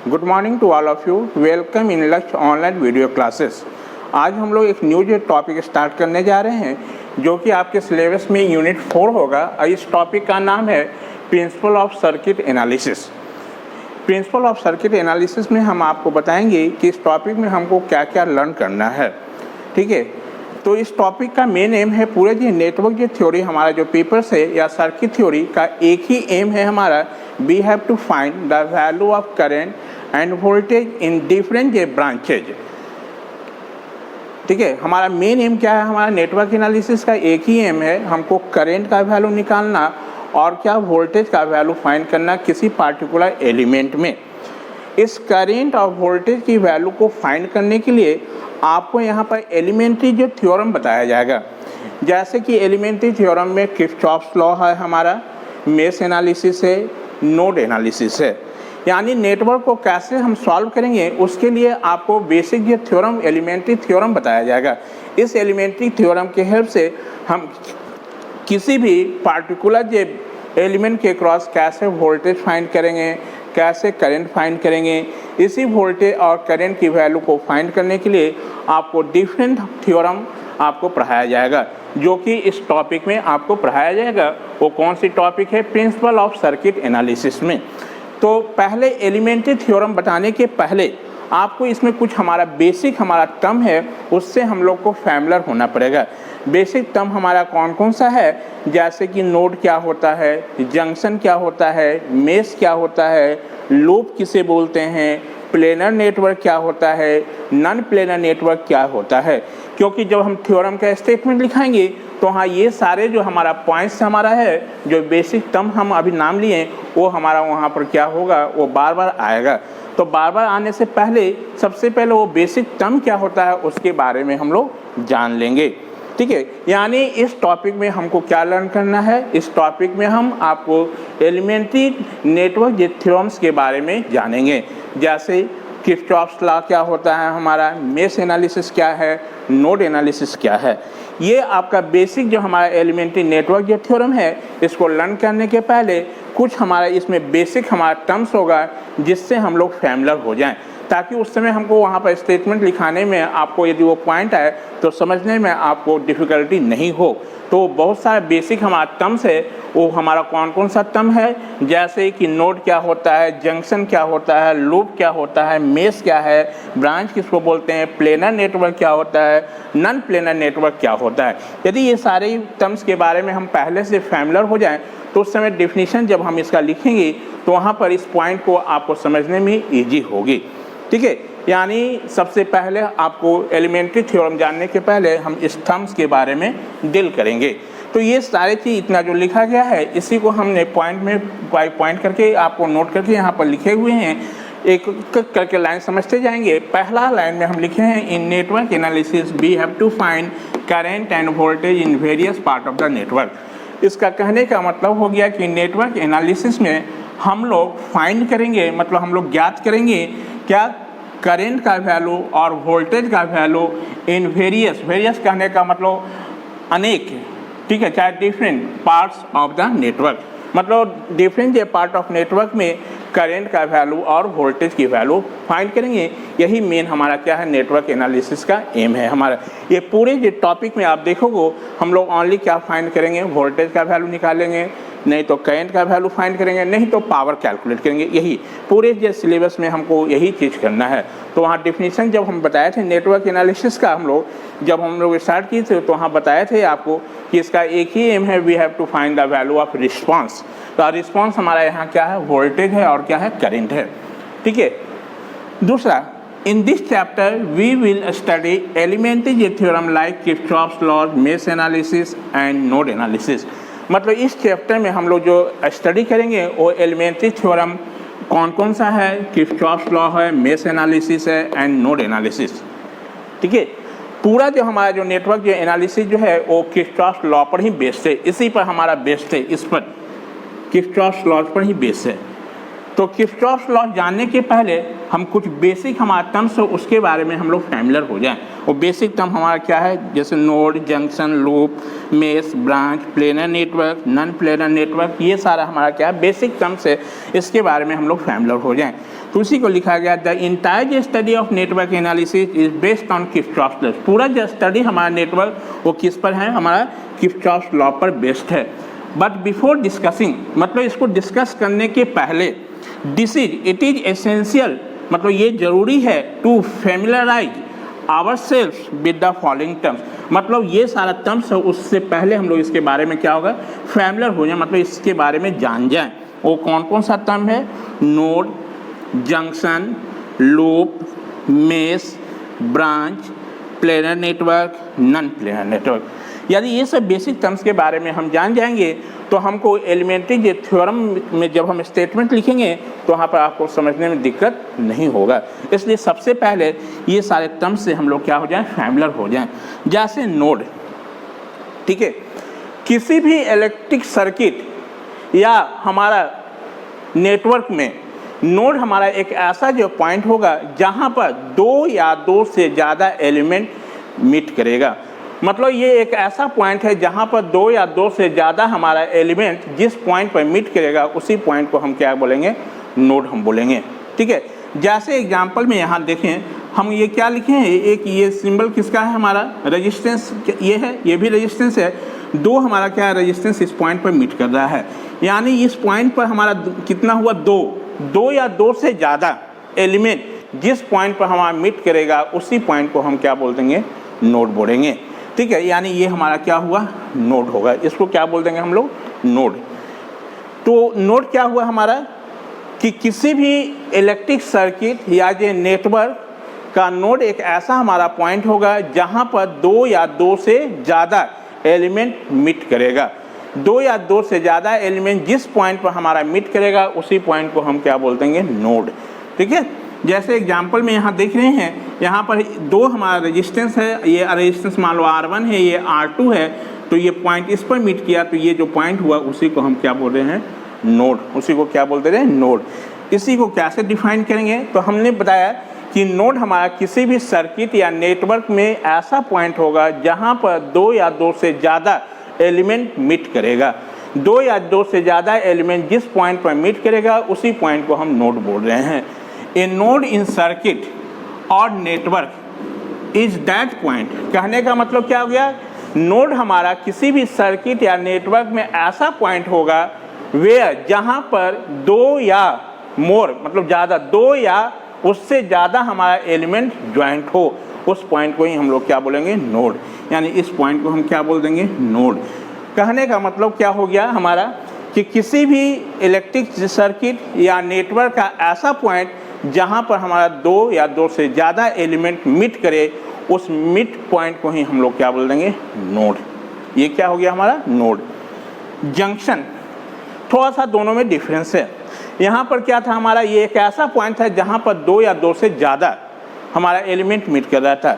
Good morning to all of you. Welcome in Lakshya online video classes. आज हम लोग एक न्यू टॉपिक स्टार्ट करने जा रहे हैं जो कि आपके सिलेबस में यूनिट 4 होगा और इस टॉपिक का नाम है principle of circuit analysis. Principle of circuit analysis में हम आपको बताएंगे कि इस टॉपिक में हमको क्या क्या लर्न करना है। ठीक है, तो इस टॉपिक का मेन एम है पूरे जो नेटवर्क थ्योरी हमारा जो पेपर्स है या सर्किट थ्योरी का एक ही एम है हमारा, we have to find the value of current and voltage in different branches. ठीक है, हमारा मेन एम क्या है, हमारा नेटवर्क एनालिसिस का एक ही एम है, हमको करेंट का वैल्यू निकालना और क्या वोल्टेज का वैल्यू फाइंड करना किसी पार्टिकुलर एलिमेंट में। इस करेंट और वोल्टेज की वैल्यू को फाइंड करने के लिए आपको यहाँ पर एलिमेंट्री जो थ्योरम बताया जाएगा, जैसे कि एलिमेंट्री थ्योरम में किरचॉफ्स लॉ है, हमारा मेश एनालिसिस है, नोड एनालिसिस है। यानी नेटवर्क को कैसे हम सॉल्व करेंगे उसके लिए आपको बेसिक ये थ्योरम एलिमेंट्री थ्योरम बताया जाएगा। इस एलिमेंट्री थ्योरम के हेल्प से हम किसी भी पार्टिकुलर जो एलिमेंट के क्रॉस कैसे वोल्टेज फाइंड करेंगे, कैसे करंट फाइंड करेंगे। इसी वोल्टेज और करंट की वैल्यू को फाइंड करने के लिए आपको डिफरेंट थ्योरम आपको पढ़ाया जाएगा, जो कि इस टॉपिक में आपको पढ़ाया जाएगा। वो कौन सी टॉपिक है, प्रिंसिपल ऑफ सर्किट एनालिसिस में। तो पहले एलिमेंट्री थ्योरम बताने के पहले आपको इसमें कुछ हमारा बेसिक हमारा टर्म है उससे हम लोग को फैमिलियर होना पड़ेगा। बेसिक टर्म हमारा कौन कौन सा है, जैसे कि नोड क्या होता है, जंक्शन क्या होता है, मेश क्या होता है, लूप किसे बोलते हैं, प्लेनर नेटवर्क क्या होता है, नॉन प्लेनर नेटवर्क क्या होता है। क्योंकि जब हम थ्योरम का स्टेटमेंट लिखाएंगे तो हाँ ये सारे जो हमारा पॉइंट्स हमारा है, जो बेसिक टर्म हम अभी नाम लिए वो हमारा वहाँ पर क्या होगा, वो बार बार आएगा। तो बार बार आने से पहले सबसे पहले वो बेसिक टर्म क्या होता है उसके बारे में हम लोग जान लेंगे। ठीक है, यानी इस टॉपिक में हमको क्या लर्न करना है, इस टॉपिक में हम आपको एलिमेंट्री नेटवर्क थ्योरम्स के बारे में जानेंगे, जैसे किरचॉफ्स लॉ क्या होता है, हमारा मेश एनालिसिस क्या है, नोड एनालिसिस क्या है। ये आपका बेसिक जो हमारा एलिमेंट्री नेटवर्क थ्योरम है, इसको लर्न करने के पहले कुछ हमारा इसमें बेसिक हमारा टर्म्स होगा जिससे हम लोग फैमिलियर हो जाएं, ताकि उस समय हमको वहाँ पर स्टेटमेंट लिखाने में आपको यदि वो पॉइंट आए तो समझने में आपको डिफ़िकल्टी नहीं हो। तो बहुत सारे बेसिक हमारा टर्म्स है, वो हमारा कौन कौन सा टर्म है, जैसे कि नोड क्या होता है, जंक्शन क्या होता है, लूप क्या होता है, मेश क्या है, ब्रांच किसको बोलते हैं, प्लेनर नेटवर्क क्या होता है, नॉन प्लेनर नेटवर्क क्या होता है। यदि ये सारे टर्म्स के बारे में हम पहले से फैमिलियर हो जाएं तो उस समय डेफिनेशन जब हम इसका लिखेंगे तो वहाँ पर इस पॉइंट को आपको समझने में ईजी होगी। ठीक है, यानी सबसे पहले आपको एलिमेंट्री थ्योरम जानने के पहले हम इस टर्म्स के बारे में डील करेंगे। तो ये सारे चीज़ इतना जो लिखा गया है इसी को हमने पॉइंट में बाई पॉइंट करके आपको नोट करके यहाँ पर लिखे हुए हैं, एक करके लाइन समझते जाएंगे। पहला लाइन में हम लिखे हैं, in network analysis we have to find current and voltage in various part of the network. इसका कहने का मतलब हो गया कि नेटवर्क एनालिसिस में हम लोग फाइंड करेंगे, मतलब हम लोग ज्ञात करेंगे क्या, करेंट का वैल्यू और वोल्टेज का वैल्यू इन वेरियस कहने का मतलब अनेक, ठीक है, चाहे different parts of the network, मतलब डिफरेंट पार्ट ऑफ नेटवर्क में करेंट का वैल्यू और वोल्टेज की वैल्यू फाइंड करेंगे। यही मेन हमारा क्या है, नेटवर्क एनालिसिस का एम है हमारा। ये पूरे जो टॉपिक में आप देखोगे हम लोग ओनली क्या फाइंड करेंगे, वोल्टेज का वैल्यू निकालेंगे, नहीं तो करंट का वैल्यू फाइंड करेंगे, नहीं तो पावर कैलकुलेट करेंगे। यही पूरे जो सिलेबस में हमको यही चीज़ करना है। तो वहाँ डिफिनीशन जब हम बताए थे नेटवर्क एनालिसिस का, जब हम लोग स्टार्ट किए थे तो वहाँ बताए थे आपको कि इसका एक ही एम है, we have to find the value of response. तो रिस्पॉन्स हमारा यहाँ क्या है, वोल्टेज है और क्या है, करंट है। ठीक है, दूसरा, in this chapter we will study elementary theorem like Kirchhoff's law, mesh analysis and node analysis। मतलब इस चैप्टर में हम लोग जो स्टडी करेंगे वो एलिमेंट्री थ्योरम कौन कौन सा है, किरचॉफ्स लॉ है, मेश एनालिसिस है एंड नोड एनालिसिस। ठीक है, पूरा जो हमारा जो नेटवर्क जो एनालिसिस जो है वो किरचॉफ्स लॉ पर ही बेस्ड है, इसी पर हमारा बेस्ड है, इस पर किरचॉफ्स लॉ पर ही बेस्ड है। तो किरचॉफ्स लॉ जानने के पहले हम कुछ बेसिक हमारा टर्म्स हो उसके बारे में हम लोग फैमिलियर हो जाएं। वो बेसिक टर्म हमारा क्या है, जैसे node, junction, loop, mesh, branch, planar network, non planar network, ये सारा हमारा क्या है बेसिक टर्म्स है, इसके बारे में हम लोग फैमिलियर हो जाएं। तो उसी को लिखा गया the entire study of network analysis is based on Kirchhoff's law. पूरा जो स्टडी हमारा नेटवर्क वो किस पर है, हमारा किर्चॉफ्स लॉ पर बेस्ड है। बट बिफोर डिस्कसिंग, मतलब इसको डिस्कस करने के पहले, इट इज एसेंशियल, मतलब ये जरूरी है to familiarize ourselves with the following terms, मतलब ये सारा टर्म्स है उससे पहले हम लोग इसके बारे में क्या होगा, फैमिलियर हो जाए, मतलब इसके बारे में जान जाएं। वो कौन कौन सा टर्म है, node, junction, loop, mesh, branch, planar network, non planar network. यदि ये सब बेसिक टर्म्स के बारे में हम जान जाएंगे तो हमको एलिमेंट्री जो थ्योरम में जब हम स्टेटमेंट लिखेंगे तो वहाँ पर आपको समझने में दिक्कत नहीं होगा। इसलिए सबसे पहले ये सारे टर्म्स से हम लोग क्या हो जाएं, फैमिलियर हो जाएं। जैसे नोड, ठीक है, किसी भी इलेक्ट्रिक सर्किट या हमारा नेटवर्क में नोड हमारा एक ऐसा जो पॉइंट होगा जहाँ पर दो या दो से ज़्यादा एलिमेंट मीट करेगा। मतलब ये एक ऐसा पॉइंट है जहाँ पर दो या दो से ज़्यादा हमारा एलिमेंट जिस पॉइंट पर मीट करेगा उसी पॉइंट को हम क्या बोलेंगे, नोड हम बोलेंगे। ठीक है, जैसे एग्जांपल में यहाँ देखें, हम ये क्या लिखे हैं, एक ये सिंबल किसका है, हमारा रेजिस्टेंस ये है, ये भी रेजिस्टेंस है। दो हमारा क्या है, रेजिस्टेंस इस पॉइंट पर मीट कर रहा है, यानी इस पॉइंट पर हमारा कितना हुआ, दो या दो से ज़्यादा एलिमेंट जिस पॉइंट पर हमारा मीट करेगा उसी पॉइंट को हम क्या बोल देंगे, नोड बोलेंगे। ठीक है, यानी ये हमारा क्या हुआ, नोड होगा, इसको क्या बोल देंगे हम लोग, नोड। तो नोड क्या हुआ हमारा कि किसी भी इलेक्ट्रिक सर्किट या जो नेटवर्क का नोड एक ऐसा हमारा पॉइंट होगा जहां पर दो या दो से ज़्यादा एलिमेंट मीट करेगा। दो या दो से ज़्यादा एलिमेंट जिस पॉइंट पर हमारा मीट करेगा उसी पॉइंट को हम क्या बोल देंगे, नोड। ठीक है, जैसे एग्जाम्पल में यहाँ देख रहे हैं, यहाँ पर दो हमारा रेजिस्टेंस है, ये रेजिस्टेंस मान लो R1 है, ये R2 है, तो ये पॉइंट इस पर मीट किया, तो ये जो पॉइंट हुआ उसी को हम क्या बोल रहे हैं, नोड। उसी को क्या बोलते हैं, नोड। इसी को कैसे डिफाइन करेंगे, तो हमने बताया कि नोड हमारा किसी भी सर्किट या नेटवर्क में ऐसा पॉइंट होगा जहाँ पर दो या दो से ज़्यादा एलिमेंट मीट करेगा। दो या दो से ज़्यादा एलिमेंट जिस पॉइंट पर मीट करेगा उसी पॉइंट को हम नोड बोल रहे हैं। ए नोड इन सर्किट और नेटवर्क इज दैट पॉइंट, कहने का मतलब क्या हो गया, नोड हमारा किसी भी सर्किट या नेटवर्क में ऐसा पॉइंट होगा वेयर जहाँ पर दो या मोर, मतलब ज़्यादा, दो या उससे ज़्यादा हमारा एलिमेंट ज्वाइंट हो, उस पॉइंट को ही हम लोग क्या बोलेंगे, नोड। यानी इस पॉइंट को हम क्या बोल देंगे, नोड। कहने का मतलब क्या हो गया हमारा कि किसी भी इलेक्ट्रिक सर्किट या नेटवर्क का ऐसा पॉइंट जहाँ पर हमारा दो या दो से ज़्यादा एलिमेंट मीट करे, उस मीट पॉइंट को ही हम लोग क्या बोल देंगे, नोड। ये क्या हो गया हमारा, नोड। जंक्शन, थोड़ा सा दोनों में डिफरेंस है। यहाँ पर क्या था हमारा, ये एक ऐसा पॉइंट है जहाँ पर दो या दो से ज़्यादा हमारा एलिमेंट मीट कर रहा था।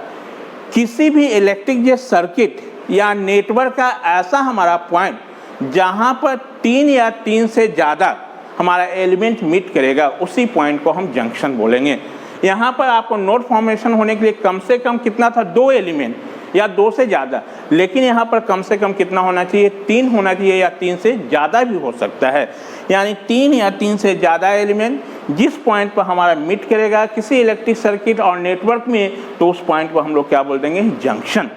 किसी भी इलेक्ट्रिक जो सर्किट या नेटवर्क का ऐसा हमारा पॉइंट जहाँ पर तीन या तीन से ज़्यादा हमारा एलिमेंट मीट करेगा उसी पॉइंट को हम जंक्शन बोलेंगे। यहाँ पर आपको नोड फॉर्मेशन होने के लिए कम से कम कितना था, दो एलिमेंट या दो से ज़्यादा, लेकिन यहाँ पर कम से कम कितना होना चाहिए, तीन होना चाहिए, या तीन से ज़्यादा भी हो सकता है। यानी तीन या तीन से ज़्यादा एलिमेंट जिस पॉइंट पर हमारा मीट करेगा किसी इलेक्ट्रिक सर्किट और नेटवर्क में, तो उस पॉइंट को हम लोग क्या बोल देंगे, जंक्शन।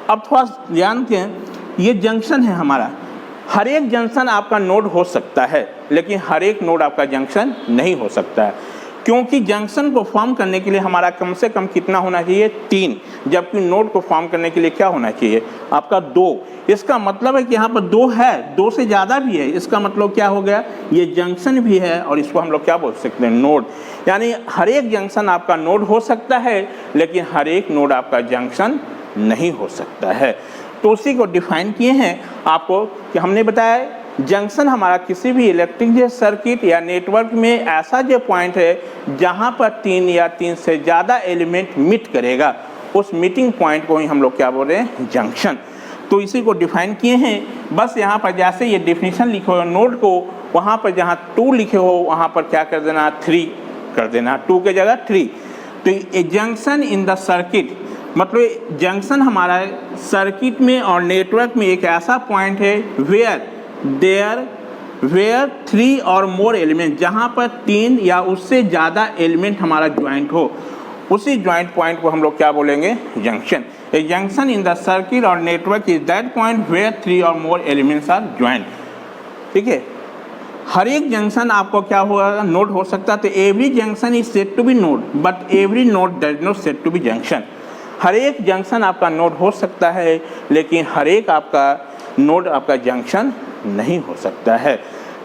अब थोड़ा जानते हैं, ये जंक्शन है हमारा, हर एक जंक्शन आपका नोड हो सकता है लेकिन हर एक नोड आपका जंक्शन नहीं हो सकता है, क्योंकि जंक्शन को फॉर्म करने के लिए हमारा कम से कम कितना होना चाहिए, तीन, जबकि नोड को फॉर्म करने के लिए क्या होना चाहिए आपका, दो। इसका मतलब है कि यहाँ पर दो है, दो से ज़्यादा भी है, इसका मतलब क्या हो गया, ये जंक्शन भी है और इसको हम लोग क्या बोल सकते हैं, नोड। यानी हर एक जंक्शन आपका नोड हो सकता है लेकिन हर एक नोड आपका जंक्शन नहीं हो सकता है। तो उसी को डिफाइन किए हैं आपको कि हमने बताया जंक्शन हमारा किसी भी इलेक्ट्रिक सर्किट या नेटवर्क में ऐसा जो पॉइंट है जहाँ पर तीन या तीन से ज़्यादा एलिमेंट मीट करेगा, उस मीटिंग पॉइंट को ही हम लोग क्या बोल रहे हैं, जंक्शन। तो इसी को डिफाइन किए हैं। बस यहाँ पर जैसे ये डेफिनेशन लिखे हो नोड को, वहाँ पर जहाँ 2 लिखे हो वहाँ पर क्या कर देना, 3 कर देना, 2 के जगह 3। तो ए जंक्शन इन द सर्किट, मतलब जंक्शन हमारा सर्किट में और नेटवर्क में एक ऐसा पॉइंट है वेयर देयर वेयर 3 और मोर एलिमेंट, जहाँ पर 3 या उससे ज़्यादा एलिमेंट हमारा ज्वाइंट हो, उसी ज्वाइंट पॉइंट को हम लोग क्या बोलेंगे? Junction. A junction in the circuit और network is that point where 3 और मोर एलिमेंट्स आर ज्वाइंट। ठीक है, हर एक जंक्शन आपको क्या होगा? नोड हो सकता है। तो every junction is said to be node but every node does not said to be junction. हर एक जंक्शन आपका नोड हो सकता है, लेकिन हर एक आपका नोड आपका जंक्शन नहीं हो सकता है।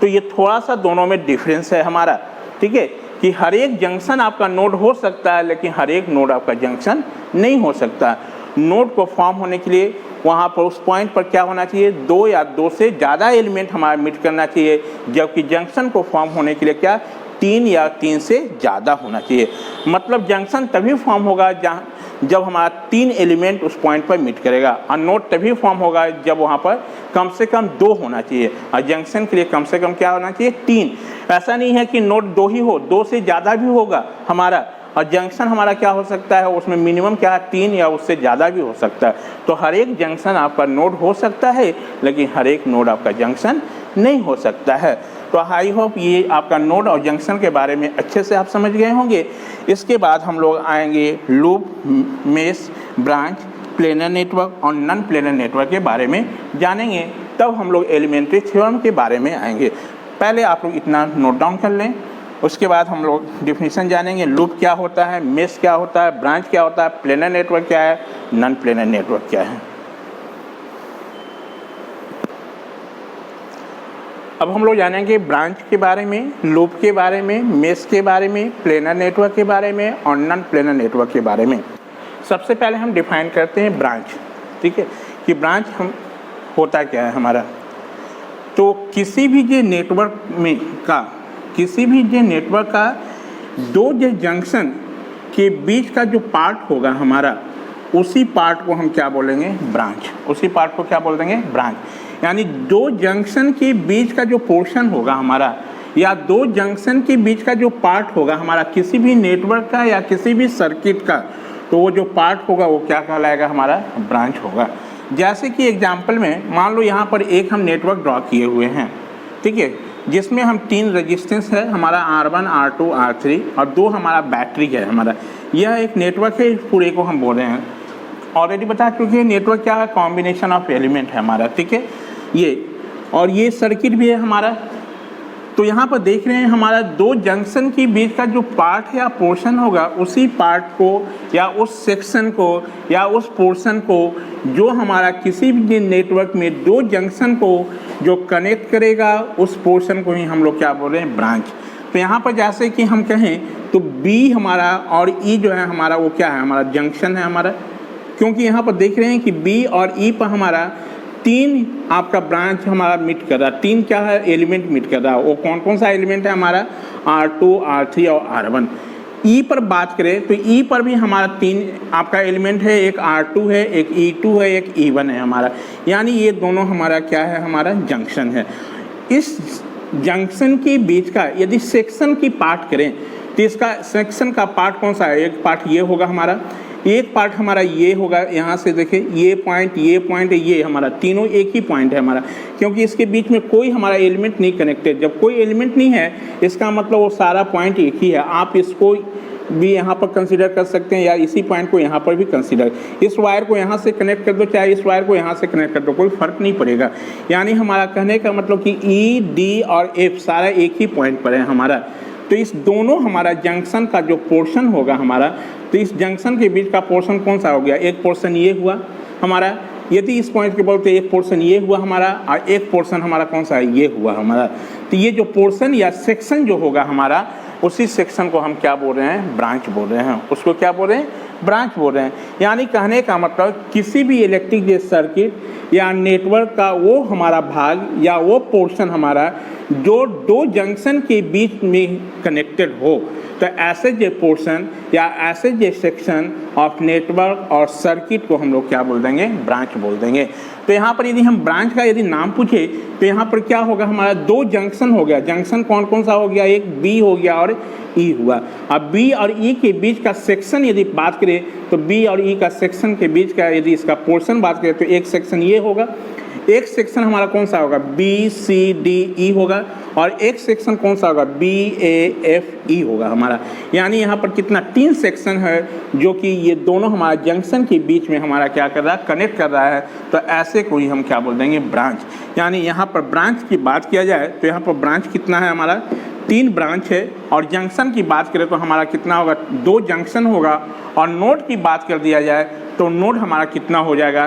तो ये थोड़ा सा दोनों में डिफरेंस है हमारा। ठीक है, कि हर एक जंक्शन आपका नोड हो सकता है, लेकिन हर एक नोड आपका जंक्शन नहीं हो सकता। नोड को फॉर्म होने के लिए वहाँ पर उस पॉइंट पर क्या होना चाहिए? 2 या 2 से ज़्यादा एलिमेंट हमारा मीट करना चाहिए, जबकि जंक्शन को फॉर्म होने के लिए क्या? 3 या 3 से ज़्यादा होना चाहिए। मतलब जंक्शन तभी फॉर्म होगा जब हमारा 3 एलिमेंट उस पॉइंट पर मीट करेगा, और नोड तभी फॉर्म होगा जब वहाँ पर कम से कम 2 होना चाहिए, और जंक्शन के लिए कम से कम क्या होना चाहिए? 3। ऐसा नहीं है कि नोड 2 ही हो, 2 से ज़्यादा भी होगा हमारा, और जंक्शन हमारा क्या हो सकता है? उसमें मिनिमम क्या है? 3 या उससे ज़्यादा भी हो सकता है। तो हर एक जंक्शन आपका नोड हो सकता है, लेकिन हर एक नोड आपका जंक्शन नहीं हो सकता है। तो आई होप ये आपका नोड और जंक्शन के बारे में अच्छे से आप समझ गए होंगे। इसके बाद हम लोग आएंगे loop, mesh, branch, planar network और नॉन प्लेनर नेटवर्क के बारे में जानेंगे। तब हम लोग एलिमेंट्री थ्योरम के बारे में आएंगे। पहले आप लोग इतना नोट डाउन कर लें, उसके बाद हम लोग डिफिनीशन जानेंगे। लूप क्या होता है, मेश क्या होता है, ब्रांच क्या होता है, प्लेनर नेटवर्क क्या है, नॉन प्लेनर नेटवर्क क्या है। अब हम लोग जानेंगे ब्रांच के बारे में, लूप के बारे में, मेश के बारे में, प्लेनर नेटवर्क के बारे में और नॉन प्लेनर नेटवर्क के बारे में। सबसे पहले हम डिफाइन करते हैं ब्रांच। ठीक है, कि ब्रांच हम होता क्या है हमारा। तो किसी भी जो नेटवर्क में का, किसी भी जो नेटवर्क का 2 जो जंक्शन के बीच का जो पार्ट होगा हमारा, उसी पार्ट को हम क्या बोलेंगे? ब्रांच। उसी पार्ट को क्या बोल देंगे? ब्रांच। यानी 2 जंक्शन के बीच का जो पोर्शन होगा हमारा, या 2 जंक्शन के बीच का जो पार्ट होगा हमारा किसी भी नेटवर्क का या किसी भी सर्किट का, तो वो जो पार्ट होगा वो क्या कहलाएगा? हमारा ब्रांच होगा। जैसे कि एग्जाम्पल में मान लो यहाँ पर एक हम नेटवर्क ड्रॉ किए हुए हैं, ठीक है, जिसमें हम 3 रेजिस्टेंस है हमारा R1, R2, R3 और 2 हमारा बैटरी है हमारा। यह एक नेटवर्क है, इस पूरे को हम बोल रहे हैं। ऑलरेडी बता चुके हैं नेटवर्क क्या है? कॉम्बिनेशन ऑफ एलिमेंट है हमारा। ठीक है, ये और ये सर्किट भी है हमारा। तो यहाँ पर देख रहे हैं हमारा 2 जंक्शन के बीच का जो पार्ट है या पोर्शन होगा, उसी पार्ट को या उस सेक्शन को या उस पोर्शन को जो हमारा किसी भी नेटवर्क में 2 जंक्शन को जो कनेक्ट करेगा, उस पोर्शन को ही हम लोग क्या बोल रहे हैं? ब्रांच। तो यहाँ पर जैसे कि हम कहें तो B हमारा और E जो है हमारा, वो क्या है? हमारा जंक्शन है हमारा। क्योंकि यहाँ पर देख रहे हैं कि B और E पर हमारा 3 आपका ब्रांच हमारा मीट कर रहा है। 3 क्या है? एलिमेंट मीट कर रहा है। वो कौन कौन सा एलिमेंट है हमारा? R2, R3 और R1। E पर बात करें तो E पर भी हमारा 3 आपका एलिमेंट है, एक R2 है, एक E2 है, एक E1 है हमारा। यानी ये दोनों हमारा क्या है? हमारा जंक्शन है। इस जंक्शन के बीच का यदि सेक्शन की पार्ट करें तो इसका सेक्शन का पार्ट कौन सा है? एक पार्ट ये होगा हमारा, एक पार्ट हमारा ये होगा। यहाँ से देखिए ये पॉइंट ये हमारा तीनों एक ही पॉइंट है हमारा, क्योंकि इसके बीच में कोई हमारा एलिमेंट नहीं कनेक्टेड। जब कोई एलिमेंट नहीं है इसका मतलब वो सारा पॉइंट एक ही है। आप इसको भी यहाँ पर कंसीडर कर सकते हैं या इसी पॉइंट को यहाँ पर भी कंसीडर। इस वायर को यहाँ से कनेक्ट कर दो, चाहे इस वायर को यहाँ से कनेक्ट कर दो, कोई फर्क नहीं पड़ेगा। यानी हमारा कहने का मतलब कि E, D और F सारा एक ही पॉइंट पर है हमारा। तो इस दोनों हमारा जंक्शन का जो पोर्शन होगा हमारा, तो इस जंक्शन के बीच का पोर्शन कौन सा हो गया? एक पोर्शन ये हुआ हमारा, यदि इस पॉइंट के बोलते एक पोर्शन ये हुआ हमारा, और एक पोर्शन हमारा कौन सा है? ये हुआ हमारा। तो ये जो पोर्शन या सेक्शन जो होगा हमारा, उसी सेक्शन को हम क्या बोल रहे हैं? ब्रांच बोल रहे हैं। उसको क्या बोल रहे हैं? ब्रांच बोल रहे हैं। यानी कहने का मतलब किसी भी इलेक्ट्रिक सर्किट या नेटवर्क का वो हमारा भाग या वो पोर्शन हमारा जो 2 जंक्शन के बीच में कनेक्टेड हो, तो ऐसे जो पोर्शन या ऐसे जो सेक्शन ऑफ नेटवर्क और सर्किट को हम लोग क्या बोल देंगे? ब्रांच बोल देंगे। तो यहाँ पर यदि हम ब्रांच का यदि नाम पूछे तो यहाँ पर क्या होगा? हमारा 2 जंक्शन हो गया। जंक्शन कौन कौन सा हो गया? एक B हो गया और E हुआ। अब B और E के बीच का सेक्शन यदि बात करें तो B और E का सेक्शन के बीच का यदि इसका पोर्शन बात करें तो एक सेक्शन ये होगा, एक सेक्शन हमारा कौन सा होगा, BCDE होगा, और एक सेक्शन कौन सा होगा, BAFE होगा हमारा। यानी यहाँ पर कितना, 3 सेक्शन है जो कि ये दोनों हमारा जंक्शन के बीच में हमारा क्या कर रहा है, कनेक्ट कर रहा है। तो ऐसे को ही हम क्या बोल देंगे, ब्रांच। यानी यहाँ पर ब्रांच की बात किया जाए तो यहाँ पर ब्रांच कितना है हमारा, 3 ब्रांच है। और जंक्शन की बात करें तो हमारा कितना होगा, 2 जंक्शन होगा। और नोड की बात कर दिया जाए तो नोड हमारा कितना हो जाएगा,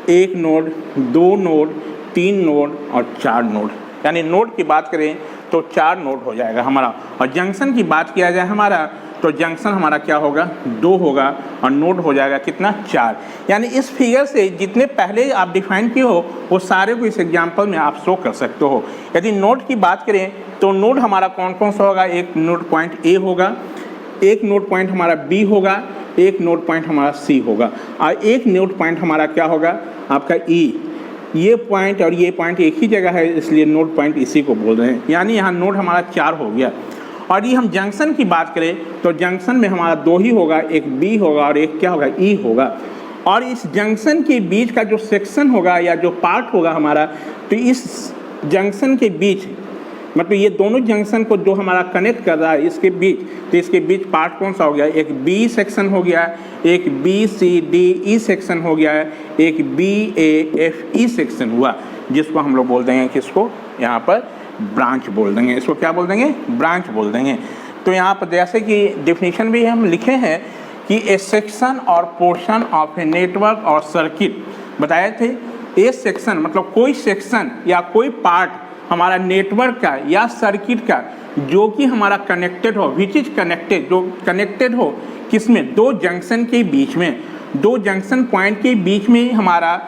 1 नोड, 2 नोड, 3 नोड और 4 नोड। यानी नोड की बात करें तो 4 नोड हो जाएगा हमारा। और जंक्शन की बात किया जाए हमारा तो जंक्शन हमारा क्या होगा, 2 होगा, और नोड हो जाएगा कितना, 4। यानी इस फिगर से जितने पहले आप डिफाइन किए हो वो सारे को इस एग्जाम्पल में आप शो कर सकते हो। यदि नोड की बात करें तो नोड हमारा कौन कौन सा होगा, एक नोड पॉइंट A होगा, एक नोड पॉइंट हमारा B होगा, एक नोड पॉइंट हमारा C होगा, और एक नोड पॉइंट हमारा क्या होगा आपका E। ये पॉइंट और ये पॉइंट एक ही जगह है, इसलिए नोड पॉइंट इसी को बोल रहे हैं। यानी यहाँ नोड हमारा 4 हो गया। और ये हम जंक्शन की बात करें तो जंक्शन में हमारा 2 ही होगा, एक B होगा और एक क्या होगा, E होगा। और इस जंक्शन के बीच का जो सेक्शन होगा या जो पार्ट होगा हमारा, तो इस जंक्शन के बीच मतलब ये दोनों जंक्शन को जो हमारा कनेक्ट कर रहा है इसके बीच, तो इसके बीच पार्ट कौन सा हो गया, एक B सेक्शन हो गया, एक BCDE सेक्शन हो गया है, एक BAFE सेक्शन हुआ, जिसको हम लोग बोल देंगे किसको, यहाँ पर ब्रांच बोल देंगे। इसको क्या बोल देंगे, ब्रांच बोल देंगे। तो यहाँ पर जैसे कि डेफिनेशन भी हम लिखे हैं कि ए सेक्शन और पोर्शन ऑफ ए नेटवर्क और सर्किट बताए थे। ए सेक्शन मतलब कोई सेक्शन या कोई पार्ट हमारा नेटवर्क का या सर्किट का जो कि हमारा कनेक्टेड हो, विच इज कनेक्टेड, जो कनेक्टेड हो किसमें, 2 जंक्शन के बीच में, 2 जंक्शन पॉइंट के बीच में हमारा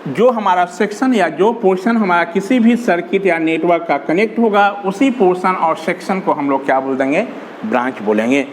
जो हमारा सेक्शन या जो पोर्शन हमारा किसी भी सर्किट या नेटवर्क का कनेक्ट होगा, उसी पोर्शन और सेक्शन को हम लोग क्या बोल देंगे, ब्रांच बोलेंगे।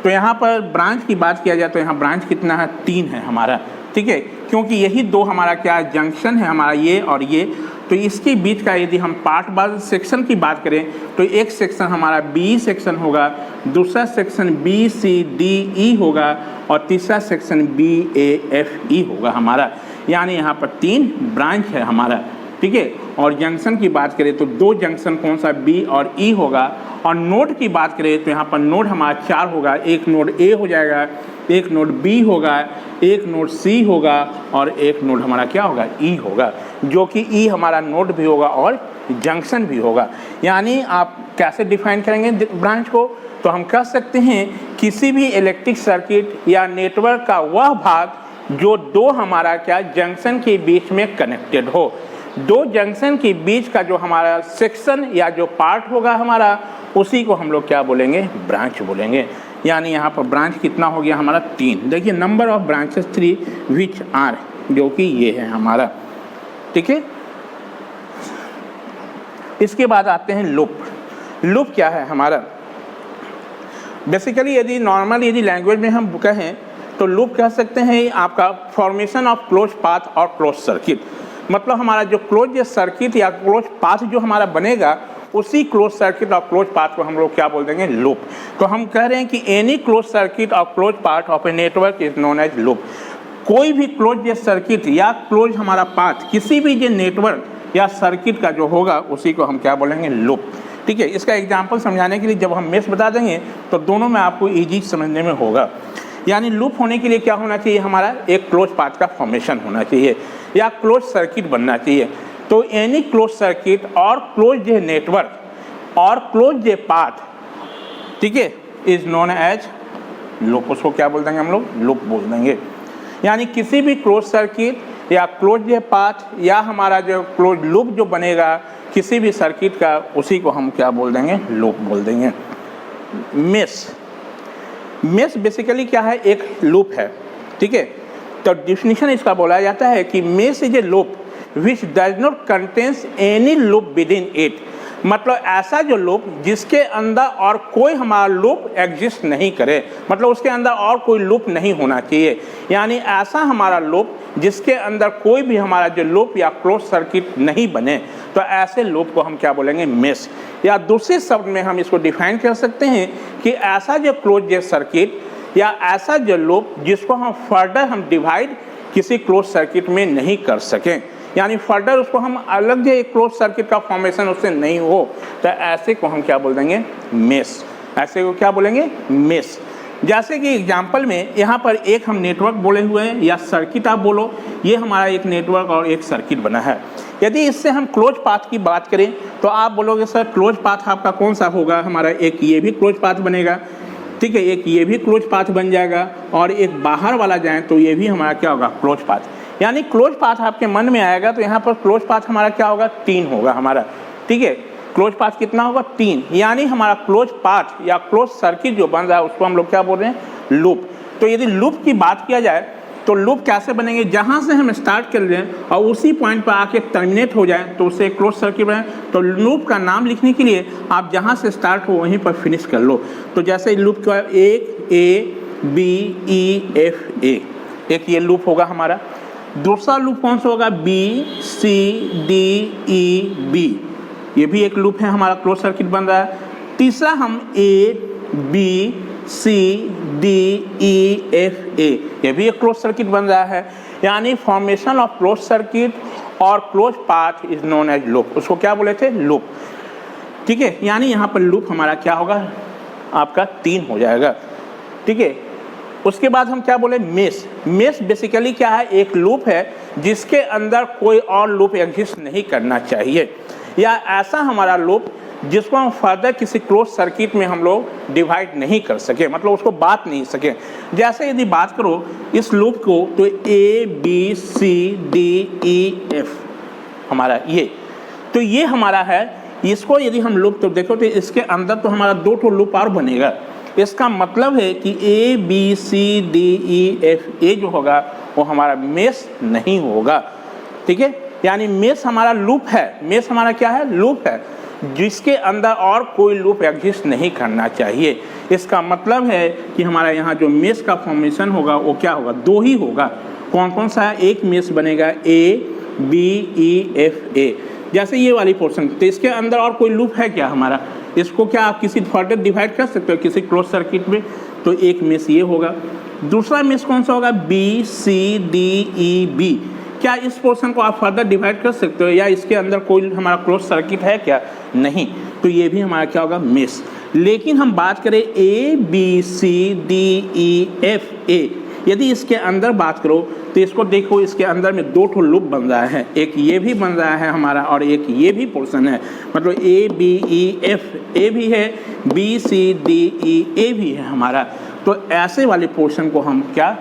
तो यहाँ पर ब्रांच की बात किया जाए तो यहाँ ब्रांच कितना है, 3 है हमारा, ठीक है, क्योंकि यही 2 हमारा क्या जंक्शन है हमारा, ये और ये। तो इसके बीच का यदि हम पार्ट बार सेक्शन की बात करें तो एक सेक्शन हमारा B सेक्शन होगा, दूसरा सेक्शन BCDE होगा और तीसरा सेक्शन BAFE होगा हमारा। यानी यहाँ पर 3 ब्रांच है हमारा, ठीक है। और जंक्शन की बात करें तो 2 जंक्शन कौन सा, B और E होगा। और नोड की बात करें तो यहाँ पर नोड हमारा 4 होगा, एक नोड A हो जाएगा, एक नोड B होगा, एक नोड C होगा और एक नोड हमारा क्या होगा, E होगा, जो कि E हमारा नोड भी होगा और जंक्शन भी होगा। यानी आप कैसे डिफाइन करेंगे ब्रांच को, तो हम कह सकते हैं किसी भी इलेक्ट्रिक सर्किट या नेटवर्क का वह भाग जो 2 हमारा क्या जंक्शन के बीच में कनेक्टेड हो, 2 जंक्शन के बीच का जो हमारा सेक्शन या जो पार्ट होगा हमारा, उसी को हम लोग क्या बोलेंगे, ब्रांच बोलेंगे। यानी यहाँ पर ब्रांच कितना हो गया हमारा, 3। देखिए number of branches 3 which are, जो कि ये है हमारा, ठीक है। इसके बाद आते हैं लूप। लूप क्या है हमारा, बेसिकली यदि नॉर्मल यदि लैंग्वेज में हम कहें तो लूप कह सकते हैं आपका फॉर्मेशन ऑफ क्लोज पाथ और क्लोज सर्किट। मतलब हमारा जो क्लोज सर्किट या क्लोज पाथ जो हमारा बनेगा, उसी क्लोज सर्किट और क्लोज पाथ को हम लोग क्या बोल देंगे, लूप। तो हम कह रहे हैं कि एनी क्लोज सर्किट और close path of A network is known as loop. कोई भी क्लोज सर्किट या क्लोज हमारा पाथ किसी भी जो नेटवर्क या सर्किट का जो होगा, उसी को हम क्या बोलेंगे, लूप, ठीक है। इसका एग्जाम्पल समझाने के लिए जब हम मेश बता देंगे तो दोनों में आपको ईजी समझने में होगा। यानी लूप होने के लिए क्या होना चाहिए, हमारा एक क्लोज पाथ का फॉर्मेशन होना चाहिए या क्लोज सर्किट बनना चाहिए। तो एनी क्लोज सर्किट और क्लोज नेटवर्क और क्लोज पाथ, ठीक है, इज नोन एज लूप। उसको क्या बोल देंगे हम लोग, लूप बोल देंगे। यानी किसी भी क्लोज सर्किट या क्लोज पाथ या हमारा जो क्लोज लूप जो बनेगा किसी भी सर्किट का, उसी को हम क्या बोल देंगे, लूप बोल देंगे। मेश, मेश बेसिकली क्या है, एक लूप है, ठीक है। तो डिफिनीशन इसका बोला जाता है कि mesh is a loop which does not contains any loop with in it. मतलब ऐसा जो लूप जिसके अंदर और कोई हमारा लूप एग्जिस्ट नहीं करे, मतलब उसके अंदर और कोई लूप नहीं होना चाहिए। यानी ऐसा हमारा लूप जिसके अंदर कोई भी हमारा जो लूप या क्लोज सर्किट नहीं बने, तो ऐसे लूप को हम क्या बोलेंगे, मेश। या दूसरे शब्द में हम इसको डिफाइन कर सकते हैं कि ऐसा जो क्लोज सर्किट या ऐसा जो लूप जिसको हम फर्दर हम डिवाइड किसी क्लोज सर्किट में नहीं कर सकें। यानी फर्दर उसको हम अलग जो एक क्लोज सर्किट का फॉर्मेशन उससे नहीं हो, तो ऐसे को हम क्या बोल देंगे, मेश। ऐसे को क्या बोलेंगे, मेश। जैसे कि एग्जाम्पल में यहाँ पर एक हम नेटवर्क बोले हुए हैं या सर्किट आप बोलो, ये हमारा एक नेटवर्क और एक सर्किट बना है। यदि इससे हम क्लोज पाथ की बात करें तो आप बोलोगे सर क्लोज पाथ आपका कौन सा होगा, हमारा एक ये भी क्लोज पाथ बनेगा, ठीक है, एक ये भी क्लोज पाथ बन जाएगा, और एक बाहर वाला जाए तो ये भी हमारा क्या होगा, क्लोज पाथ। यानी क्लोज पाथ आपके मन में आएगा तो यहाँ पर क्लोज पाथ हमारा क्या होगा, 3 होगा हमारा, ठीक है। क्लोज पाथ कितना होगा, 3। यानी हमारा क्लोज पाथ या क्लोज सर्किट जो बन रहा है उसको हम लोग क्या बोल रहे हैं, लूप। तो यदि लूप की बात किया जाए तो लूप कैसे बनेंगे, जहाँ से हम स्टार्ट कर लें और उसी पॉइंट पर आके टर्मिनेट हो जाए तो उससे क्लोज सर्किट बने। तो लूप का नाम लिखने के लिए आप जहाँ से स्टार्ट हो वहीं पर फिनिश कर लो। तो जैसे लूप का एक A B E F A, एक ये लूप होगा हमारा। दूसरा लूप कौन सा होगा, B C D E B, ये भी एक लूप है हमारा, क्लोज सर्किट बन रहा है। तीसरा हम A B C D E F A, ये भी एक क्लोज सर्किट बन रहा है। यानी फॉर्मेशन ऑफ क्लोज सर्किट और close path is known as loop, उसको क्या बोले थे, लूप, ठीक है। यानी यहाँ पर लूप हमारा क्या होगा, आपका 3 हो जाएगा, ठीक है। उसके बाद हम क्या बोले, मेश। मेश बेसिकली क्या है, एक लूप है जिसके अंदर कोई और लूप एग्जिस्ट नहीं करना चाहिए, या ऐसा हमारा लूप जिसको हम फर्दर किसी क्लोज सर्किट में हम लोग डिवाइड नहीं कर सके, मतलब उसको बांट नहीं सके। जैसे यदि बात करो इस लूप को तो A B C D E F हमारा ये, तो ये हमारा है। इसको यदि हम लूप तो देखो तो इसके अंदर तो हमारा 2 ठो लूप और बनेगा। इसका मतलब है कि A B C D E F A जो होगा वो हमारा मेश नहीं होगा, ठीक है। यानी मेश हमारा लूप है, मेश हमारा क्या है, लूप है, जिसके अंदर और कोई लूप एग्जिस्ट नहीं करना चाहिए। इसका मतलब है कि हमारा यहाँ जो मेश का फॉर्मेशन होगा वो क्या होगा, 2 ही होगा। कौन कौन सा है, एक मेश बनेगा A B E F A, जैसे ये वाली पोर्शन। तो इसके अंदर और कोई लूप है क्या हमारा, इसको क्या आप किसी फर्दर डिवाइड कर सकते हो किसी क्लोज सर्किट में, तो एक मेश ये होगा। दूसरा मेश कौन सा होगा, B C D E B, क्या इस पोर्शन को आप फर्दर डिवाइड कर सकते हो या इसके अंदर कोई हमारा क्लोज सर्किट है क्या, नहीं, तो ये भी हमारा क्या होगा, मेश। लेकिन हम बात करें A B C D E F A, यदि इसके अंदर बात करो तो इसको देखो, इसके अंदर में 2 ठो लूप बन रहा है, एक ये भी बन रहा है हमारा और एक ये भी पोर्शन है, मतलब A B E F A भी है, B C D E A भी है हमारा। तो ऐसे वाले पोर्शन को हम क्या,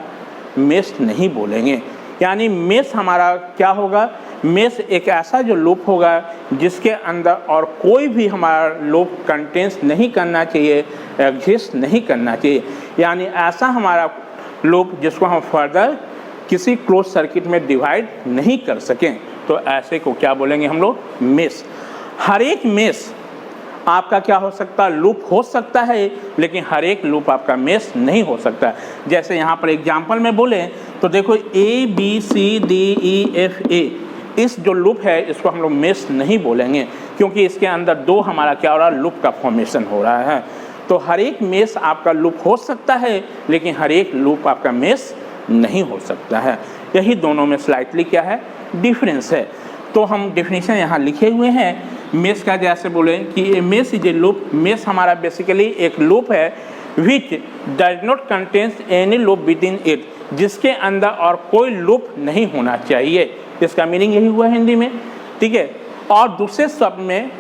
मेश नहीं बोलेंगे। यानी मेश हमारा क्या होगा, मेश एक ऐसा जो लूप होगा जिसके अंदर और कोई भी हमारा लूप कंटेंस नहीं करना चाहिए, एग्जिस्ट नहीं करना चाहिए। यानी ऐसा हमारा लूप जिसको हम फर्दर किसी क्लोज सर्किट में डिवाइड नहीं कर सकें, तो ऐसे को क्या बोलेंगे हम लोग, मेश। हर एक मेश आपका क्या हो सकता है, लूप हो सकता है, लेकिन हर एक लूप आपका मेश नहीं हो सकता। जैसे यहाँ पर एग्जांपल में बोले तो देखो A B C D E F A, इस जो लूप है इसको हम लोग मेश नहीं बोलेंगे, क्योंकि इसके अंदर 2 हमारा क्या हो रहा है, लूप का फॉर्मेशन हो रहा है। तो हर एक मेश आपका लूप हो सकता है, लेकिन हर एक लूप आपका मेश नहीं हो सकता है। यही दोनों में स्लाइटली क्या है, डिफरेंस है। तो हम डेफिनेशन यहाँ लिखे हुए हैं मेश का। जैसे बोले कि mesh is a loop, mesh हमारा बेसिकली एक लूप है which does not contains any loop with in it, जिसके अंदर और कोई लूप नहीं होना चाहिए। इसका मीनिंग यही हुआ हिंदी में, ठीक है। और दूसरे शब्द में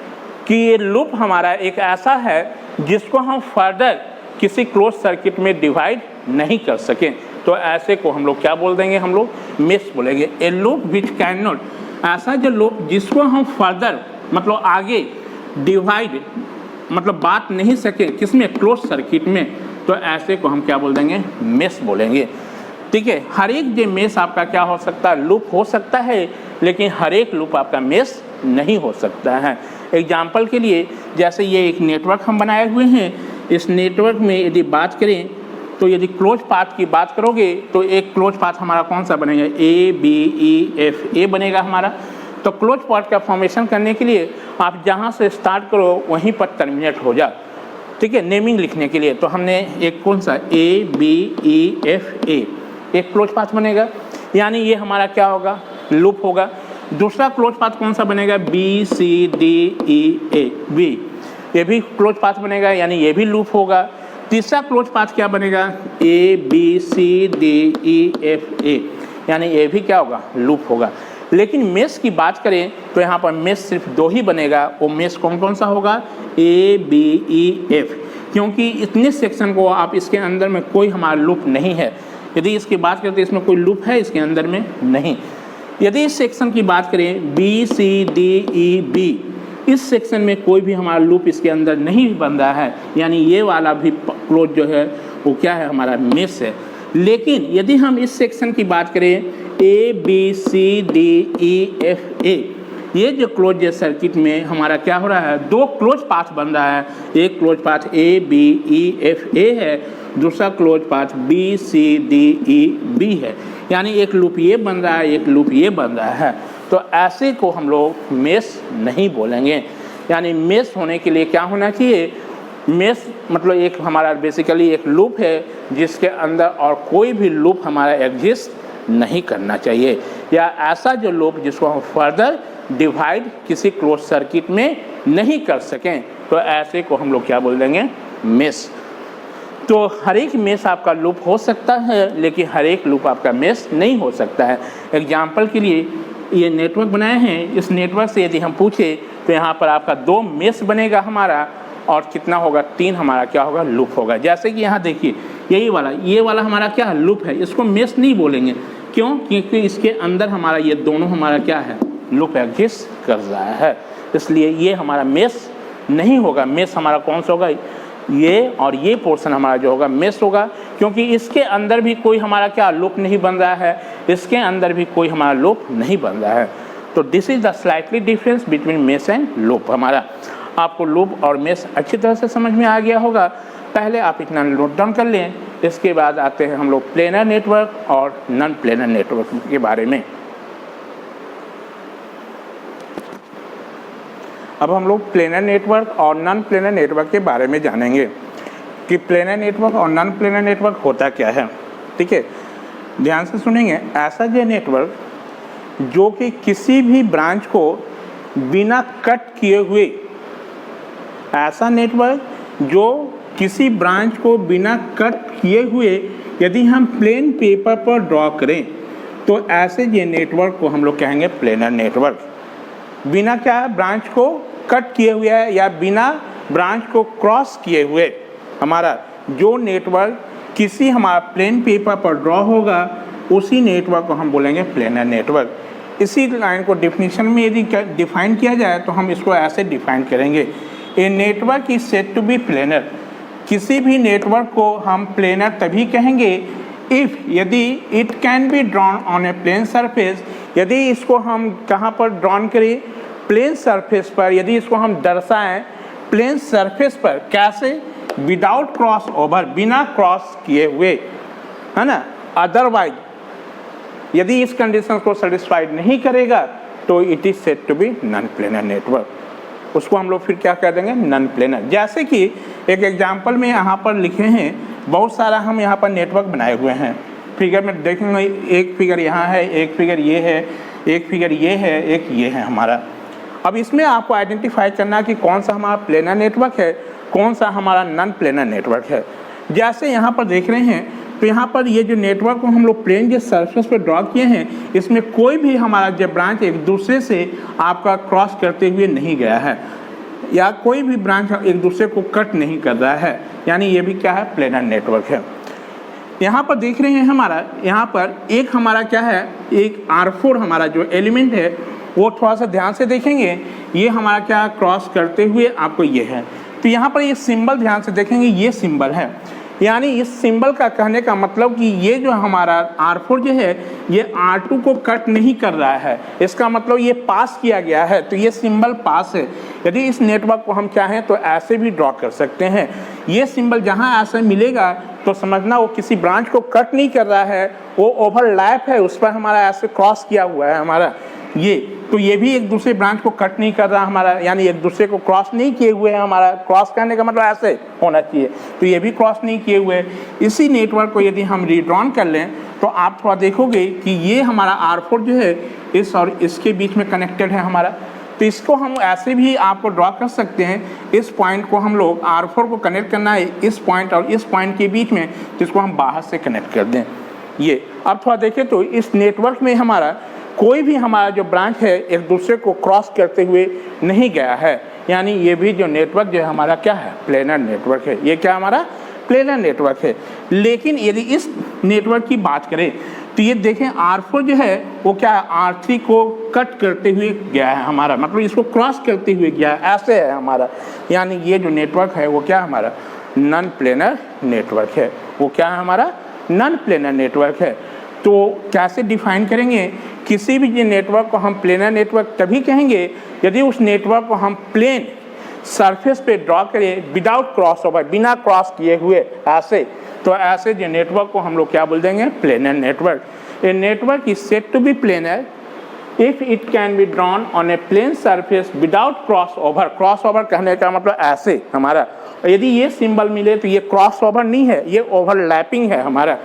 कि ये लूप हमारा एक ऐसा है जिसको हम फर्दर किसी क्लोज सर्किट में डिवाइड नहीं कर सकें, तो ऐसे को हम लोग क्या बोल देंगे, हम लोग मेश बोलेंगे। ए लूप विच कैन नॉट, ऐसा जो लूप जिसको हम फर्दर मतलब आगे डिवाइड मतलब बात नहीं सके किसमें, क्लोज सर्किट में, तो ऐसे को हम क्या बोल देंगे, मेश बोलेंगे, ठीक है। हर एक जो मेश आपका क्या हो सकता है, लूप हो सकता है, लेकिन हर एक लूप आपका मेश नहीं हो सकता है। एग्जाम्पल के लिए जैसे ये एक नेटवर्क हम बनाए हुए हैं, इस नेटवर्क में यदि बात करें तो यदि क्लोज पाथ की बात करोगे तो एक क्लोज पाथ हमारा कौन सा बनेगा, A B E F A बनेगा हमारा। तो क्लोज पाथ का फॉर्मेशन करने के लिए आप जहाँ से स्टार्ट करो वहीं पर टर्मिनेट हो जा, ठीक है, नेमिंग लिखने के लिए। तो हमने एक कौन सा A B E F A, एक क्लोज पाथ बनेगा। यानी ये हमारा क्या होगा, लूप होगा। दूसरा क्लोज पाथ कौन सा बनेगा, B C D E A B, ये भी क्लोज पाथ बनेगा, यानी ये भी लूप होगा। तीसरा क्लोज पाथ क्या बनेगा, A B C D E F A, यानी ये भी क्या होगा, लूप होगा। लेकिन मेश की बात करें तो यहाँ पर मेश सिर्फ 2 ही बनेगा। वो मेश कौन कौन सा होगा, ए बी ई एफ, क्योंकि इतने सेक्शन को आप इसके अंदर में कोई हमारा लूप नहीं है। यदि इसकी बात करें तो इसमें कोई लूप है इसके अंदर में नहीं। यदि इस सेक्शन की बात करें B C D E B, इस सेक्शन में कोई भी हमारा लूप इसके अंदर नहीं बन रहा है, यानी ये वाला भी क्लोज जो है वो क्या है, हमारा मेश है। लेकिन यदि हम इस सेक्शन की बात करें A B C D E F A, ये जो क्लोज सर्किट में हमारा क्या हो रहा है, 2 क्लोज पाथ बन रहा है। एक close path A B E F A है, दूसरा close path B C D E B है, यानी एक लूप ये बन रहा है, एक लूप ये बन रहा है। तो ऐसे को हम लोग मेश नहीं बोलेंगे। यानी मेश होने के लिए क्या होना चाहिए, मेश मतलब एक हमारा बेसिकली एक लूप है जिसके अंदर और कोई भी लूप हमारा एग्जिस्ट नहीं करना चाहिए, या ऐसा जो लूप जिसको हम फर्दर डिवाइड किसी क्लोज सर्किट में नहीं कर सकें, तो ऐसे को हम लोग क्या बोल देंगे, मेश। तो हर एक मेश आपका लूप हो सकता है, लेकिन हर एक लूप आपका मेश नहीं हो सकता है। एग्जाम्पल के लिए ये नेटवर्क बनाए हैं, इस नेटवर्क से यदि हम पूछे तो यहाँ पर आपका 2 मेश बनेगा हमारा, और कितना होगा, 3 हमारा क्या होगा, लूप होगा। जैसे कि यहाँ देखिए यही वाला, ये वाला हमारा क्या है, लूप है, इसको मेश नहीं बोलेंगे। क्यों, क्योंकि इसके अंदर हमारा ये दोनों हमारा क्या है, लूप एग्जिस्ट कर रहा है, इसलिए ये हमारा मेश नहीं होगा। मेश हमारा कौन सा होगा, ये और ये पोर्शन हमारा जो होगा मेश होगा, क्योंकि इसके अंदर भी कोई हमारा क्या लूप नहीं बन रहा है, इसके अंदर भी कोई हमारा लूप नहीं बन रहा है। तो this is the slightly difference between mesh and loop. हमारा आपको लूप और मेश अच्छी तरह से समझ में आ गया होगा। पहले आप इतना नोट डाउन कर लें, इसके बाद आते हैं हम लोग प्लेनर नेटवर्क और नॉन प्लेनर नेटवर्क के बारे में। अब हम लोग प्लेनर नेटवर्क और नॉन प्लेनर नेटवर्क के बारे में जानेंगे कि प्लेनर नेटवर्क और नॉन प्लेनर नेटवर्क होता क्या है। ठीक है, ध्यान से सुनेंगे। ऐसा जो नेटवर्क जो कि किसी भी ब्रांच को बिना कट किए हुए, ऐसा नेटवर्क जो किसी ब्रांच को बिना कट किए हुए यदि हम प्लेन पेपर पर ड्रॉ करें, तो ऐसे ये नेटवर्क को हम लोग कहेंगे प्लेनर नेटवर्क। बिना क्या ब्रांच को कट किए हुए है या बिना ब्रांच को क्रॉस किए हुए हमारा जो नेटवर्क किसी हमारा प्लेन पेपर पर ड्रॉ होगा, उसी नेटवर्क को हम बोलेंगे प्लेनर नेटवर्क। इसी लाइन को डिफिनीशन में यदि डिफाइन किया जाए तो हम इसको ऐसे डिफाइन करेंगे, a network is said to be planar. किसी भी नेटवर्क को हम प्लेनर तभी कहेंगे इफ़, यदि it can be drawn on a plane surface, यदि इसको हम कहाँ पर ड्रॉन करें, प्लेन सरफेस पर, यदि इसको हम दर्शाएं प्लेन सरफेस पर, कैसे, विदाउट क्रॉस ओवर, बिना क्रॉस किए हुए, है ना। अदरवाइज यदि इस कंडीशन को सेटिस्फाइड नहीं करेगा तो it is said to be non planar network. उसको हम लोग फिर क्या कह देंगे, नॉन प्लेनर। जैसे कि एक एग्जांपल में यहाँ पर लिखे हैं, बहुत सारा हम यहाँ पर नेटवर्क बनाए हुए हैं। फिगर में देखेंगे, एक फिगर यहाँ है, एक फिगर ये है, एक फिगर ये है, एक ये है हमारा। अब इसमें आपको आइडेंटिफाई करना कि कौन सा हमारा प्लेनर नेटवर्क है, कौन सा हमारा नॉन प्लेनर नेटवर्क है। जैसे यहाँ पर देख रहे हैं तो यहाँ पर ये जो नेटवर्क को हम लोग प्लेन के सरफेस पर ड्रॉ किए हैं, इसमें कोई भी हमारा जो ब्रांच एक दूसरे से आपका क्रॉस करते हुए नहीं गया है, या कोई भी ब्रांच एक दूसरे को कट नहीं कर रहा है, यानी ये भी क्या है, प्लेनर नेटवर्क है। यहाँ पर देख रहे हैं हमारा, यहाँ पर एक हमारा क्या है, एक R4 हमारा जो एलिमेंट है वो थोड़ा सा ध्यान से देखेंगे, ये हमारा क्या क्रॉस करते हुए आपको ये है। तो यहाँ पर ये सिंबल ध्यान से देखेंगे, ये सिंबल है, यानी इस सिंबल का कहने का मतलब कि ये जो हमारा R4 जो है ये R2 को कट नहीं कर रहा है, इसका मतलब ये पास किया गया है, तो ये सिंबल पास है। यदि इस नेटवर्क को हम चाहें तो ऐसे भी ड्रॉ कर सकते हैं। ये सिंबल जहाँ ऐसे मिलेगा तो समझना वो किसी ब्रांच को कट नहीं कर रहा है, वो ओवरलैप है, उस पर हमारा ऐसे क्रॉस किया हुआ है हमारा ये। तो ये भी एक दूसरे ब्रांच को कट नहीं कर रहा हमारा, यानी एक दूसरे को क्रॉस नहीं किए हुए हैं हमारा। क्रॉस करने का मतलब ऐसे होना चाहिए, तो ये भी क्रॉस नहीं किए हुए। इसी नेटवर्क को यदि हम रीड्रॉन कर लें तो आप थोड़ा देखोगे कि ये हमारा R4 जो है इस और इसके बीच में कनेक्टेड है हमारा। तो इसको हम ऐसे भी आपको ड्रॉ कर सकते हैं, इस पॉइंट को हम लोग R4 को कनेक्ट करना है इस पॉइंट और इस पॉइंट के बीच में, जिसको हम बाहर से कनेक्ट कर दें। ये अब थोड़ा देखें तो इस नेटवर्क में हमारा कोई भी हमारा जो ब्रांच है एक दूसरे को क्रॉस करते हुए नहीं गया है, यानी ये भी जो नेटवर्क जो है हमारा क्या है, प्लेनर नेटवर्क है। ये क्या हमारा प्लेनर नेटवर्क है। लेकिन यदि इस नेटवर्क की बात करें तो ये देखें R4 जो है वो क्या है, R3 को कट करते हुए गया है हमारा, मतलब इसको क्रॉस करते हुए गया है, ऐसे है हमारा। यानी ये जो नेटवर्क है वो क्या हमारा नॉन प्लेनर नेटवर्क है। वो क्या है हमारा नॉन प्लेनर नेटवर्क है। तो कैसे डिफाइन करेंगे, किसी भी नेटवर्क को हम प्लेनर नेटवर्क तभी कहेंगे यदि उस नेटवर्क को हम प्लेन सरफेस पे ड्रॉ करें विदाउट क्रॉस ओवर, बिना क्रॉस किए हुए ऐसे, तो ऐसे जो नेटवर्क को हम लोग क्या बोल देंगे, planar network. A network is said to be planar if it can be drawn on a plane surface without cross over. Cross over कहने का मतलब ऐसे हमारा, यदि ये सिंबल मिले तो ये क्रॉस ओवर नहीं है, ये ओवरलैपिंग है हमारा।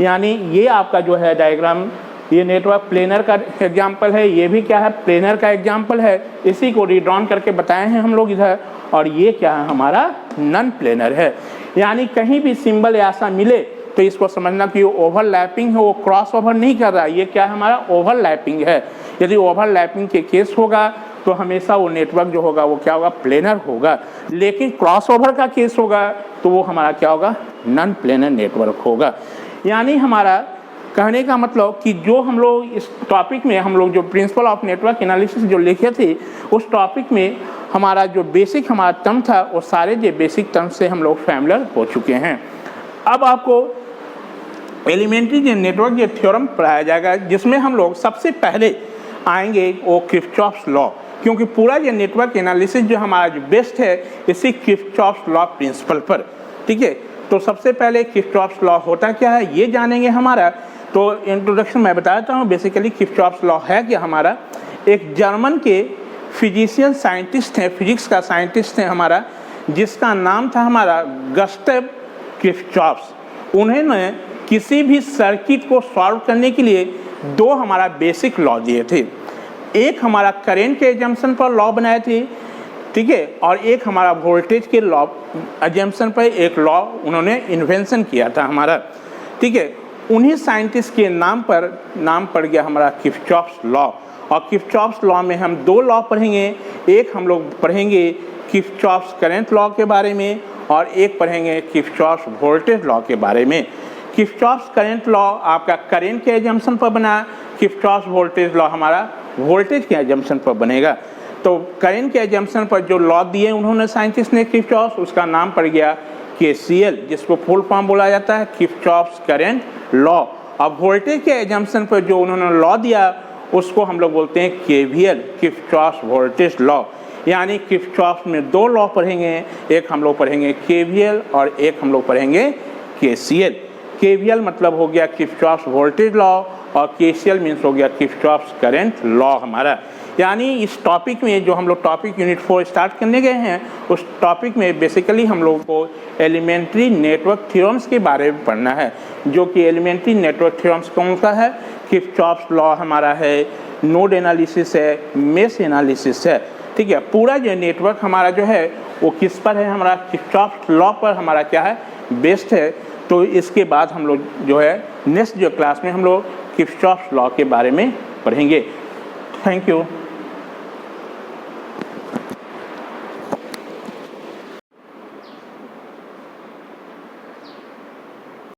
यानी ये आपका जो है डायग्राम, ये नेटवर्क प्लेनर का एग्जाम्पल है, ये भी क्या है प्लेनर का एग्जाम्पल है। इसी को रीड्रॉन करके बताए हैं हम लोग इधर। और ये क्या है हमारा नॉन प्लेनर है। यानी कहीं भी सिंबल ऐसा मिले तो इसको समझना कि वो ओवरलैपिंग है, वो क्रॉस ओवर नहीं कर रहा है, ये क्या है हमारा ओवरलैपिंग है। यदि ओवरलैपिंग के केस होगा तो हमेशा वो नेटवर्क जो होगा वो क्या होगा, प्लेनर होगा। लेकिन क्रॉस ओवर का केस होगा तो वो हमारा क्या होगा, नॉन प्लेनर नेटवर्क होगा। यानी हमारा कहने का मतलब कि जो हम लोग इस टॉपिक में हम लोग जो प्रिंसिपल ऑफ नेटवर्क एनालिसिस जो लिखे थे, उस टॉपिक में हमारा जो बेसिक हमारा टर्म था वो सारे जो बेसिक टर्म से हम लोग फैमिलियर हो चुके हैं। अब आपको एलिमेंट्री जो नेटवर्क जो थ्योरम पढ़ाया जाएगा, जिसमें हम लोग सबसे पहले आएंगे वो किरचॉफ्स लॉ, क्योंकि पूरा ये नेटवर्क एनालिसिस जो हमारा जो बेस्ट है इसी किरचॉफ्स लॉ प्रिंसिपल पर। ठीक है, तो सबसे पहले किरचॉफ्स लॉ होता क्या है ये जानेंगे हमारा। तो इंट्रोडक्शन मैं बताता हूँ। बेसिकली किरचॉफ्स लॉ है कि हमारा एक जर्मन के फिजिशियन साइंटिस्ट हैं, फिजिक्स का साइंटिस्ट है हमारा, जिसका नाम था हमारा गस्टव किरचॉफ्स। उन्होंने किसी भी सर्किट को सॉल्व करने के लिए दो हमारा बेसिक लॉ दिए थे। एक हमारा करेंट के एजम्पशन पर लॉ बनाए थे, ठीक है, और एक हमारा वोल्टेज के लॉ एजम्पशन पर एक लॉ उन्होंने इन्वेंशन किया था हमारा। ठीक है, उन्हीं साइंटिस्ट के नाम पड़ गया हमारा किरचॉफ्स लॉ। और किरचॉफ्स लॉ में हम दो लॉ पढ़ेंगे। एक हम लोग पढ़ेंगे किरचॉफ्स करंट लॉ के बारे में और एक पढ़ेंगे किरचॉफ्स वोल्टेज लॉ के बारे में। किरचॉफ्स करंट लॉ आपका करंट के एजम्पशन पर बना, किरचॉफ्स वोल्टेज लॉ हमारा वोल्टेज के एजम्पशन पर बनेगा। तो करंट के एजम्पशन पर जो लॉ दिए उन्होंने साइंटिस्ट ने किरचॉफ्स, उसका नाम पड़ गया KCL, जिसको फुल फॉर्म बोला जाता है किरचॉफ्स करंट लॉ। अब वोल्टेज के एजम्पशन पर जो उन्होंने लॉ दिया उसको हम लोग बोलते हैं KVL, किरचॉफ्स वोल्टेज लॉ। यानी किरचॉफ्स में दो लॉ पढ़ेंगे, एक हम लोग पढ़ेंगे KVL और एक हम लोग पढ़ेंगे KCL। KVL मतलब हो गया किरचॉफ्स वोल्टेज लॉ और KCL मीन्स हो गया किरचॉफ्स करंट लॉ हमारा। यानी इस टॉपिक में जो हम लोग टॉपिक यूनिट 4 स्टार्ट करने गए हैं, उस टॉपिक में बेसिकली हम लोगों को एलिमेंट्री नेटवर्क थ्योरम्स के बारे में पढ़ना है। जो कि एलिमेंट्री नेटवर्क थ्योरम्स कौन सा है, किरचॉफ्स लॉ हमारा है, नोड एनालिसिस है, मेश एनालिसिस है। ठीक है, पूरा जो नेटवर्क हमारा जो है वो किस पर है, हमारा किरचॉफ्स लॉ पर हमारा क्या है, बेस्ड है। तो इसके बाद हम लोग जो है नेक्स्ट जो क्लास में हम लोग किरचॉफ्स लॉ के बारे में पढ़ेंगे। Thank you.